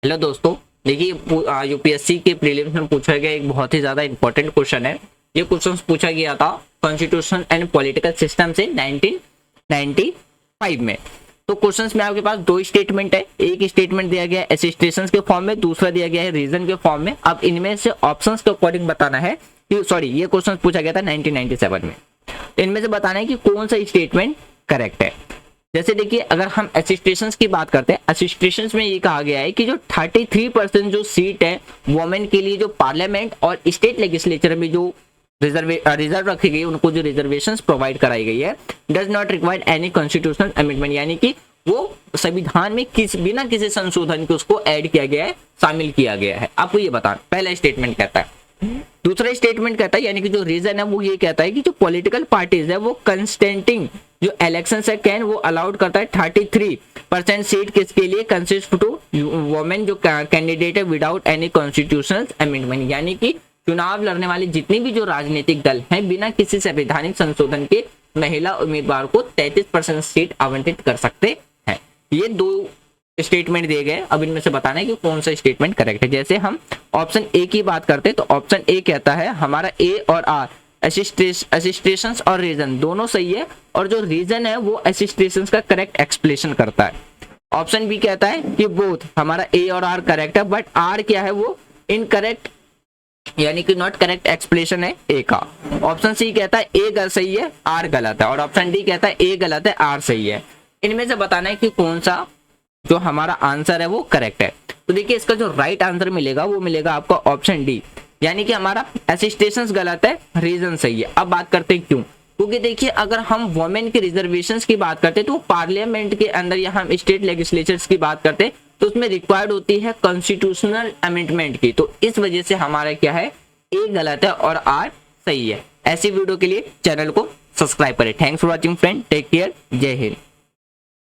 Hello दोस्तों, देखिए UPSC के प्रीलिम्स में पूछा गया एक बहुत ही ज़्यादा इंपॉर्टेंट क्वेश्चन है। ये क्वेश्चन पूछा गया था कॉन्स्टिट्यूशन एंड पॉलिटिकल सिस्टम से 1995 में। तो क्वेश्चंस में आपके पास दो स्टेटमेंट है, एक स्टेटमेंट दिया गया है एसिस्टेशंस के फॉर्म में, दूसरा दिया गया है रीजन के फॉर्म में। अब इनमें से ऑप्शंस के अकॉर्डिंग बताना है कि ये क्वेश्चन पूछा गया था 1997 में। तो इनमें से बताना है कि कौन सा स्टेटमेंट करेक्ट है। जैसे देखिए, अगर हम एसिस्टेशंस की बात करते हैं, एसिस्टेशंस में ये कहा गया है कि जो 33% जो सीट है वुमेन के लिए जो पार्लियामेंट और स्टेट लेजिस्लेचर में जो रिजर्व रखी गई, उनको जो रिजर्वेशंस प्रोवाइड कराई गई है, does not require any constitutional amendment, यानी कि वो संविधान में बिना किसी संशोधन के उसको ऐड किया गया है, शामिल किया गया है। आपको ये बताना, पहला स्टेटमेंट कहता है। दूसरा स्टेटमेंट कहता है, यानी कि जो रीजन है वो ये कहता है कि जो पॉलिटिकल पार्टीज है वो कंस्टेंटिंग जो इलेक्शन है कैन वो अलाउड करता है 33% सीट किसके लिए, कंसिस्ट टू वुमेन जो कैंडिडेट है विदाउट एनी कॉन्स्टिट्यूशनल अमेंडमेंट, यानी कि चुनाव लड़ने वाले जितने भी जो राजनीतिक दल हैं बिना किसी संवैधानिक संशोधन के महिला उम्मीदवार को 33% सीट आवंटित कर सकते हैं। ये दो स्टेटमेंट दिए गए। अब इनमें से बताना है कि कौन सा स्टेटमेंट करेक्ट है। जैसे हम ऑप्शन ए की बात करते हैं तो ऑप्शन ए कहता है हमारा ए और आर असिस्टेशंस और रीजन दोनों सही है, और जो रीजन है वो असिस्टेशंस का करेक्ट एक्सप्लेनेशन करता है। ऑप्शन बी कहता है कि बोथ हमारा ए और आर करेक्ट है, बट आर क्या है वो इनकरेक्ट, यानी कि नॉट करेक्ट एक्सप्लेनेशन है ए का। ऑप्शन सी कहता है ए सही है आर गलत है, और ऑप्शन डी कहता है ए गलत है आर सही है। इनमें से बताना है कि कौन सा जो हमारा आंसर है वो करेक्ट है। तो देखिए, इसका जो राइट आंसर मिलेगा वो मिलेगा आपका ऑप्शन डी, यानी कि हमारा असिस्टेशंस गलत है, रीजन सही है। अब बात करते हैं क्यों, क्योंकि देखिए अगर हम वुमेन के रिजर्वेशंस की बात करते हैं तो पार्लियामेंट के अंदर या हम स्टेट लेजिस्लेचर्स की बात करते हैं तो उसमें रिक्वायर्ड होती है कॉन्स्टिट्यूशनल अमेंडमेंट की। तो इस वजह से हमारा क्या है, ए गलत है और आर सही है। ऐसी वीडियो के लिए चैनल को सब्सक्राइब करें। Thanks for watching friend, take care, जय हिंद।